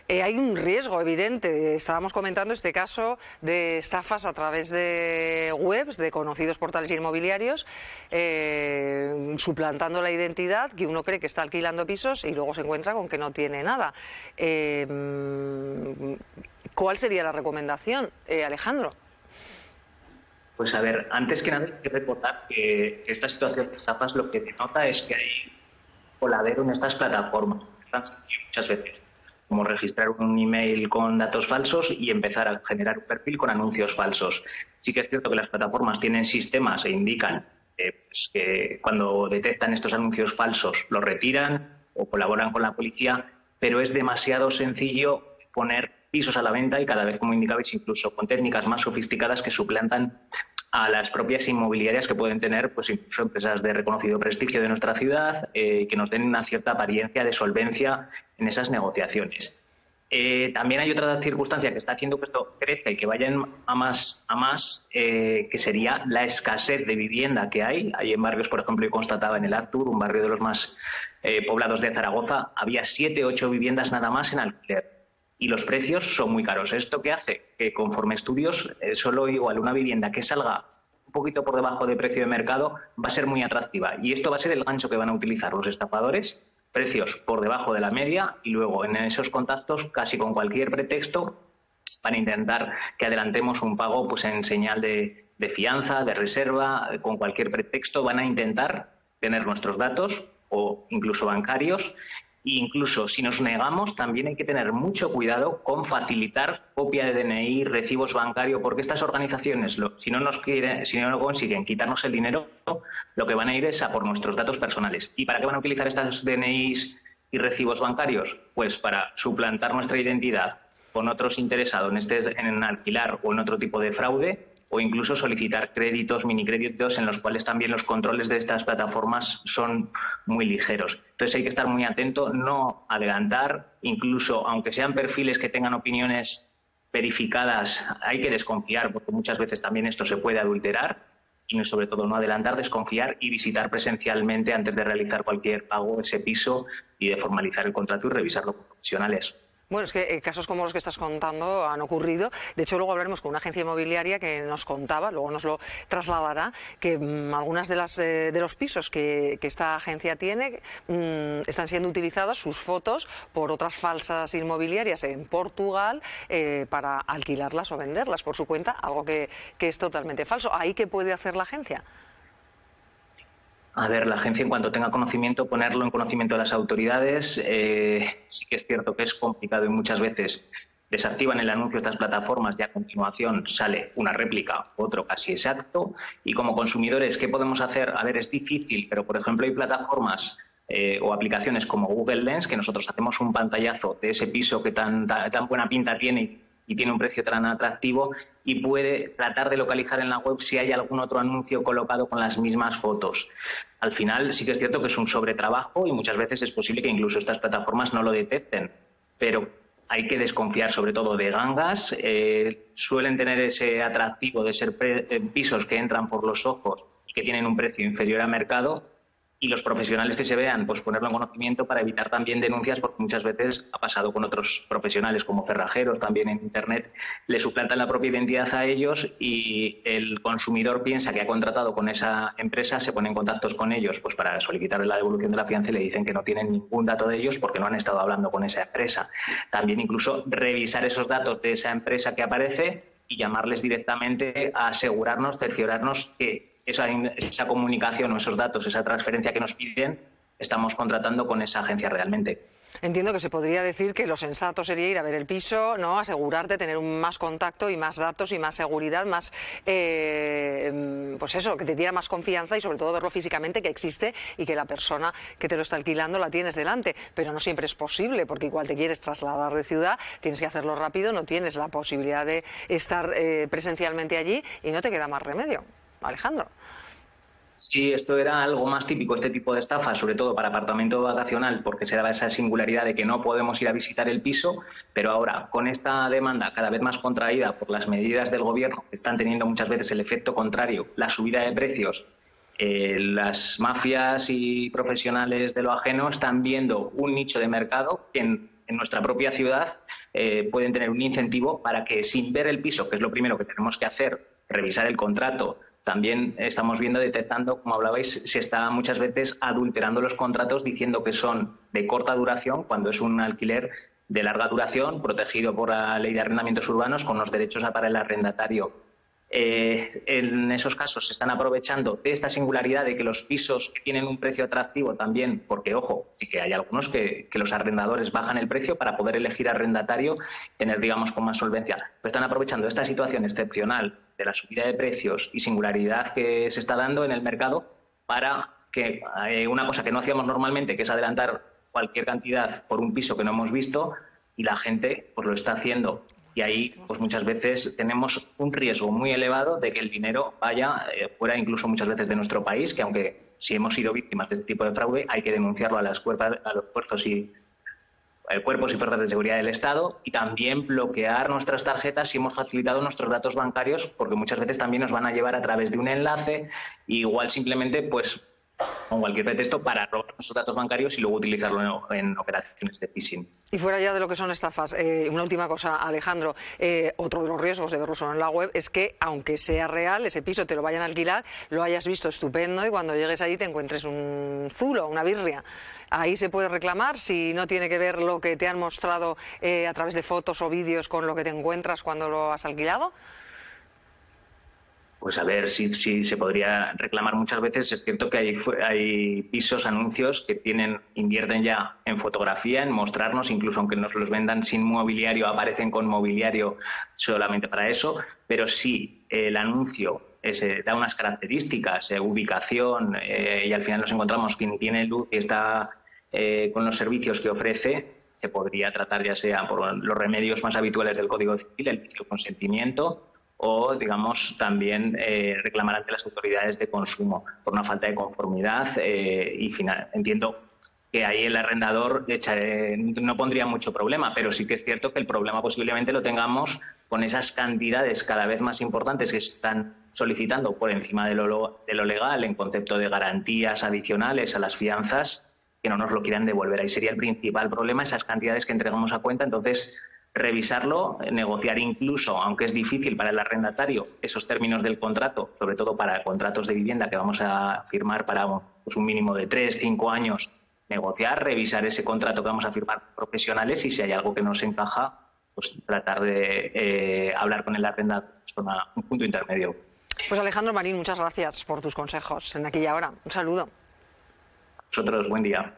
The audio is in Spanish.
Hay un riesgo evidente. Estábamos comentando este caso de estafas a través de webs, de conocidos portales inmobiliarios, suplantando la identidad, que uno cree que está alquilando pisos y luego se encuentra con que no tiene nada. ¿Cuál sería la recomendación, Alejandro? Pues a ver, antes que nada hay que recordar que esta situación de estafas lo que denota es que hay coladero en estas plataformas. Es tan sencillo muchas veces como registrar un email con datos falsos y empezar a generar un perfil con anuncios falsos. Sí que es cierto que las plataformas tienen sistemas e indican pues que cuando detectan estos anuncios falsos los retiran o colaboran con la policía, pero es demasiado sencillo poner pisos a la venta y cada vez, como indicabais, incluso con técnicas más sofisticadas que suplantan a las propias inmobiliarias que pueden tener pues incluso empresas de reconocido prestigio de nuestra ciudad que nos den una cierta apariencia de solvencia en esas negociaciones. También hay otra circunstancia que está haciendo que esto crezca y que vaya a más, que sería la escasez de vivienda que hay. Hay en barrios, por ejemplo, yo constataba en el Artur, un barrio de los más poblados de Zaragoza, había 7 o 8 viviendas nada más en alquiler. Y los precios son muy caros. ¿Esto qué hace? Que conforme estudios, solo igual una vivienda que salga un poquito por debajo de precio de mercado va a ser muy atractiva. Y esto va a ser el gancho que van a utilizar los estafadores, precios por debajo de la media y luego en esos contactos, casi con cualquier pretexto, van a intentar que adelantemos un pago pues en señal de fianza, de reserva, con cualquier pretexto van a intentar tener nuestros datos o incluso bancarios. Incluso si nos negamos, también hay que tener mucho cuidado con facilitar copia de DNI, recibos bancarios, porque estas organizaciones, si no consiguen quitarnos el dinero, lo que van a ir es a por nuestros datos personales. ¿Y para qué van a utilizar estas DNIs y recibos bancarios? Pues para suplantar nuestra identidad con otros interesados en alquilar o en otro tipo de fraude, o incluso solicitar créditos, minicréditos, en los cuales también los controles de estas plataformas son muy ligeros. Entonces hay que estar muy atento, no adelantar, incluso aunque sean perfiles que tengan opiniones verificadas, hay que desconfiar, porque muchas veces también esto se puede adulterar, y sobre todo no adelantar, desconfiar y visitar presencialmente antes de realizar cualquier pago ese piso y de formalizar el contrato y revisarlo con profesionales. Bueno, es que casos como los que estás contando han ocurrido. De hecho, luego hablaremos con una agencia inmobiliaria que nos contaba, luego nos lo trasladará, que algunas de los pisos que esta agencia tiene están siendo utilizadas sus fotos por otras falsas inmobiliarias en Portugal para alquilarlas o venderlas por su cuenta, algo que es totalmente falso. ¿Ahí qué puede hacer la agencia? A ver, la agencia, en cuanto tenga conocimiento, ponerlo en conocimiento de las autoridades. Sí que es cierto que es complicado y muchas veces desactivan el anuncio de estas plataformas y a continuación sale una réplica, otro casi exacto. Y como consumidores, ¿qué podemos hacer? A ver, es difícil, pero por ejemplo hay plataformas o aplicaciones como Google Lens, que nosotros hacemos un pantallazo de ese piso que tan buena pinta tiene y tiene un precio tan atractivo, y puede tratar de localizar en la web si hay algún otro anuncio colocado con las mismas fotos. Al final sí que es cierto que es un sobretrabajo y muchas veces es posible que incluso estas plataformas no lo detecten, pero hay que desconfiar sobre todo de gangas. Suelen tener ese atractivo de ser pisos que entran por los ojos y que tienen un precio inferior a mercado, y los profesionales que se vean, pues ponerlo en conocimiento para evitar también denuncias, porque muchas veces ha pasado con otros profesionales como cerrajeros, también en Internet, le suplantan la propia identidad a ellos y el consumidor piensa que ha contratado con esa empresa, se pone en contacto con ellos pues para solicitarle la devolución de la fianza y le dicen que no tienen ningún dato de ellos porque no han estado hablando con esa empresa. También incluso revisar esos datos de esa empresa que aparece y llamarles directamente a asegurarnos, cerciorarnos que esa comunicación o esos datos, esa transferencia que nos piden, estamos contratando con esa agencia realmente. Entiendo que se podría decir que lo sensato sería ir a ver el piso, ¿no? Asegurarte, tener más contacto y más datos y más seguridad, más, pues eso, que te diera más confianza y sobre todo verlo físicamente, que existe y que la persona que te lo está alquilando la tienes delante. Pero no siempre es posible, porque igual te quieres trasladar de ciudad, tienes que hacerlo rápido, no tienes la posibilidad de estar presencialmente allí y no te queda más remedio. Alejandro. Sí, esto era algo más típico, este tipo de estafa, sobre todo para apartamento vacacional, porque se daba esa singularidad de que no podemos ir a visitar el piso, pero ahora, con esta demanda cada vez más contraída por las medidas del gobierno, que están teniendo muchas veces el efecto contrario, la subida de precios, las mafias y profesionales de lo ajeno están viendo un nicho de mercado que en en nuestra propia ciudad pueden tener un incentivo para que, sin ver el piso, que es lo primero que tenemos que hacer, revisar el contrato. También estamos detectando, como hablabais, se está muchas veces adulterando los contratos diciendo que son de corta duración cuando es un alquiler de larga duración, protegido por la Ley de Arrendamientos Urbanos con los derechos para el arrendatario. En esos casos se están aprovechando de esta singularidad de que los pisos tienen un precio atractivo también, porque, ojo, sí que hay algunos que los arrendadores bajan el precio para poder elegir arrendatario, tener, digamos, con más solvencia. Pero están aprovechando esta situación excepcional de la subida de precios y singularidad que se está dando en el mercado para que una cosa que no hacíamos normalmente, que es adelantar cualquier cantidad por un piso que no hemos visto, y la gente pues lo está haciendo. Y ahí, pues muchas veces tenemos un riesgo muy elevado de que el dinero vaya fuera incluso muchas veces de nuestro país, que aunque si hemos sido víctimas de este tipo de fraude, hay que denunciarlo a los cuerpos y fuerzas de seguridad del Estado, y también bloquear nuestras tarjetas si hemos facilitado nuestros datos bancarios, porque muchas veces también nos van a llevar a través de un enlace, y igual simplemente pues con cualquier pretexto para robar nuestros datos bancarios y luego utilizarlo en operaciones de phishing. Y fuera ya de lo que son estafas, una última cosa, Alejandro, otro de los riesgos de verlo solo en la web es que, aunque sea real, ese piso te lo vayan a alquilar, lo hayas visto estupendo y cuando llegues allí te encuentres un zulo, una birria. Ahí se puede reclamar si no tiene que ver lo que te han mostrado a través de fotos o vídeos con lo que te encuentras cuando lo has alquilado. Pues a ver, si se podría reclamar muchas veces. Es cierto que hay pisos, anuncios que invierten ya en fotografía, en mostrarnos, incluso aunque nos los vendan sin mobiliario, aparecen con mobiliario solamente para eso. Pero si el anuncio da unas características, ubicación, y al final nos encontramos quien tiene luz y está con los servicios que ofrece, se podría tratar ya sea por los remedios más habituales del Código Civil, el vicio consentimiento, o, digamos, también reclamar ante las autoridades de consumo por una falta de conformidad. Entiendo que ahí el arrendador no pondría mucho problema, pero sí que es cierto que el problema posiblemente lo tengamos con esas cantidades cada vez más importantes que se están solicitando por encima de lo legal en concepto de garantías adicionales a las fianzas, que no nos lo quieran devolver. Ahí sería el principal problema, esas cantidades que entregamos a cuenta. Entonces, revisarlo, negociar incluso, aunque es difícil para el arrendatario, esos términos del contrato, sobre todo para contratos de vivienda que vamos a firmar para un mínimo de 3, 5 años, negociar, revisar ese contrato que vamos a firmar profesionales, y si hay algo que no se encaja, pues tratar de hablar con el arrendador, con un punto intermedio. Pues Alejandro Marín, muchas gracias por tus consejos en Aquí y Ahora. Un saludo. Vosotros, buen día.